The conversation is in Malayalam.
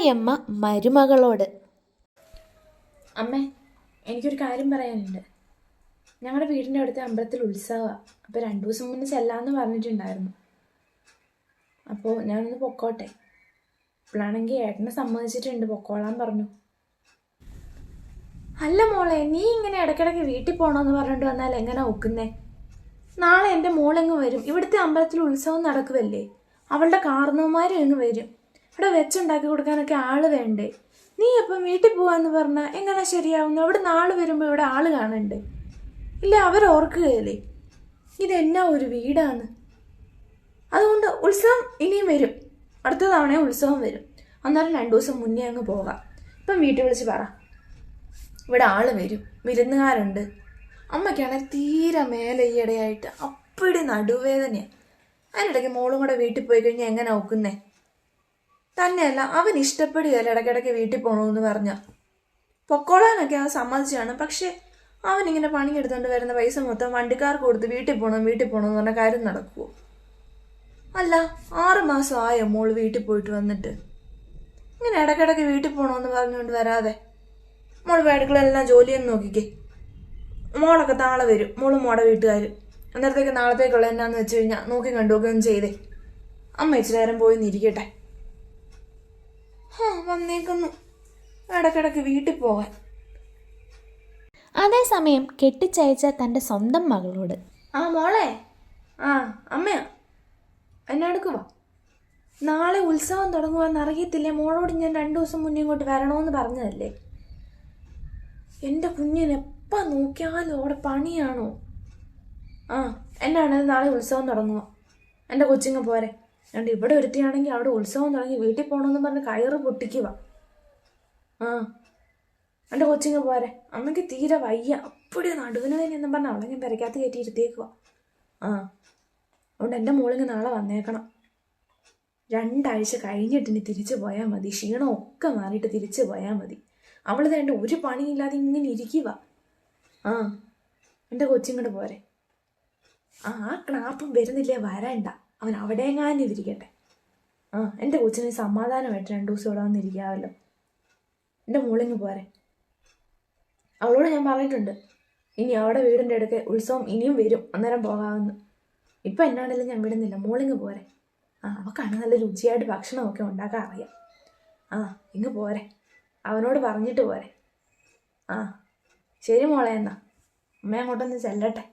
അമ്മായിയമ്മ മരുമകളോട്. അമ്മേ, എനിക്കൊരു കാര്യം പറയാനുണ്ട്. ഞങ്ങളുടെ വീടിൻ്റെ അടുത്ത അമ്പലത്തിൽ ഉത്സവമാണ്. അപ്പോൾ 2 ദിവസം മുന്നേ ചെല്ലാമെന്ന് പറഞ്ഞിട്ടുണ്ടായിരുന്നു. അപ്പോൾ ഞാനൊന്ന് പൊക്കോട്ടെ. ഇപ്പോഴാണെങ്കിൽ ഏട്ടനെ സമ്മതിച്ചിട്ടുണ്ട്, പൊക്കോളാൻ പറഞ്ഞു. അല്ല മോളെ, നീ ഇങ്ങനെ ഇടയ്ക്കിടയ്ക്ക് വീട്ടിൽ പോകണമെന്ന് പറഞ്ഞിട്ട് വന്നാൽ എങ്ങനെ ഒക്കുന്നേ? നാളെ എൻ്റെ മോളെങ്ങ് വരും. ഇവിടുത്തെ അമ്പലത്തിൽ ഉത്സവം നടക്കുമല്ലേ, അവളുടെ കാർന്നവന്മാരും അങ്ങ് വരും. ഇവിടെ വെച്ചുണ്ടാക്കി കൊടുക്കാനൊക്കെ ആള് വേണ്ടേ? നീ അപ്പം വീട്ടിൽ പോവാന്ന് പറഞ്ഞാൽ എങ്ങനെ ശരിയാവുന്നു? അവിടെ നാള് വരുമ്പോൾ ഇവിടെ ആള് കാണണ്ടേ? ഇല്ല, അവരോർക്കുകയല്ലേ ഇതെന്നാ ഒരു വീടാണ്. അതുകൊണ്ട് ഉത്സവം ഇനിയും വരും. അടുത്ത തവണ ഉത്സവം വരും. അന്നേരം 2 ദിവസം മുന്നേ അങ്ങ് പോകാം. ഇപ്പം വീട്ടിൽ വിളിച്ച് പറ, ഇവിടെ ആള് വരും, വിരുന്നുകാരുണ്ട്. അമ്മയ്ക്കാണെങ്കിൽ തീരെ മേലെ ഈയിടെയായിട്ട് അപ്പടി നടുവേദനയാണ്. അതിനിടയ്ക്ക് മോളും കൂടെ വീട്ടിൽ പോയി കഴിഞ്ഞാൽ എങ്ങനെ ഒക്കുന്നേ? തന്നെയല്ല, അവൻ ഇഷ്ടപ്പെടുകയല്ല ഇടയ്ക്കിടയ്ക്ക് വീട്ടിൽ പോകണമെന്ന് പറഞ്ഞാൽ. പൊക്കോളാനൊക്കെ അവൻ സമ്മതിച്ചാണ്. പക്ഷെ അവനിങ്ങനെ പണിയെടുത്തുകൊണ്ട് വരുന്ന പൈസ മൊത്തം വണ്ടിക്കാർക്ക് കൊടുത്ത് വീട്ടിൽ പോകണമെന്ന് പറഞ്ഞ കാര്യം നടക്കുമോ? അല്ല, 6 മാസം ആയോ മോള് വീട്ടിൽ പോയിട്ട് വന്നിട്ട്? ഇങ്ങനെ ഇടയ്ക്കിടയ്ക്ക് വീട്ടിൽ പോകണമെന്ന് പറഞ്ഞുകൊണ്ട് വരാതെ മോള് അടുക്കളെല്ലാം ജോലിയൊന്നും നോക്കിക്കേ. മോളൊക്കെ നാളെ വരും, മോളും മോടെ വീട്ടുകാരും. അന്നേരത്തേക്ക് നാളത്തേക്കുള്ള എന്നാന്ന് വെച്ച് കഴിഞ്ഞാൽ നോക്കി കണ്ടുനോക്കുകയൊന്നും ചെയ്തേ. അമ്മ ഇച്ചിരി നേരം പോയി നിരിക്കട്ടെ. വന്നേക്കുന്നു ഇടയ്ക്കിടയ്ക്ക് വീട്ടിൽ പോകാൻ. അതേസമയം കെട്ടിച്ചയച്ച തൻ്റെ സ്വന്തം മകളോട്. മോളെ, അമ്മയാ, എന്നെ എടുക്കുവാ. നാളെ ഉത്സവം തുടങ്ങുവാന്ന് അറിയത്തില്ലേ? മോളോട് ഞാൻ 2 ദിവസം മുന്നേ ഇങ്ങോട്ട് വരണമെന്ന് പറഞ്ഞതല്ലേ? എൻ്റെ കുഞ്ഞിന് എപ്പം നോക്കിയാലും അവിടെ പണിയാണോ? എന്നാണ് നാളെ ഉത്സവം തുടങ്ങുക. എൻ്റെ കൊച്ചിങ്ങ് പോരെ. രണ്ട് ഇവിടെ ഒരുത്തിയാണെങ്കിൽ അവിടെ ഉത്സവം തുടങ്ങി വീട്ടിൽ പോകണമെന്ന് പറഞ്ഞ് കയറ് പൊട്ടിക്കുക. എൻ്റെ കൊച്ചിങ്ങ് പോരെ. അമ്മയ്ക്ക് തീരെ വയ്യ, അപ്പടി നടുവിന് എന്നും പറഞ്ഞ് അവളെ ഞാൻ പെരക്കകത്ത് കയറ്റി ഇരുത്തിയേക്കുക. അതുകൊണ്ട് എൻ്റെ മോളിങ്ങ് നാളെ വന്നേക്കണം. 2 ആഴ്ച കഴിഞ്ഞിട്ട് ഇനി തിരിച്ചു പോയാൽ മതി. ക്ഷീണമൊക്കെ മാറിയിട്ട് തിരിച്ചു പോയാൽ മതി. അവൾ വേണ്ട ഒരു പണിയില്ലാതെ ഇങ്ങനെ ഇരിക്കുക. എൻ്റെ കൊച്ചിങ്ങോട്ട് പോരെ. ആ ക്ലാപ്പും വരുന്നില്ലേ, വരണ്ട. അവൻ അവിടെ എങ്ങാനും ഇരിക്കട്ടെ. എൻ്റെ കൊച്ചിന് സമാധാനമായിട്ട് 2 ദിവസം ഇവിടെ വന്നിരിക്കാമല്ലോ. എൻ്റെ മോളിങ്ങ് പോരെ. അവളോട് ഞാൻ പറഞ്ഞിട്ടുണ്ട്, ഇനി അവിടെ വീടിൻ്റെ അടുക്ക് ഉത്സവം ഇനിയും വരും, അന്നേരം പോകാമെന്ന്. ഇപ്പം എന്നാണെങ്കിലും ഞാൻ വിടുന്നില്ല. മോളിങ്ങ് പോരെ. അവക്കാണ് നല്ല രുചിയായിട്ട് ഭക്ഷണമൊക്കെ ഉണ്ടാക്കാൻ അറിയാം. ഇങ്ങ് പോരെ. അവനോട് പറഞ്ഞിട്ട് പോരെ. ശരി മോളെ, എന്നാ അമ്മ അങ്ങോട്ടൊന്ന് ചെല്ലട്ടെ.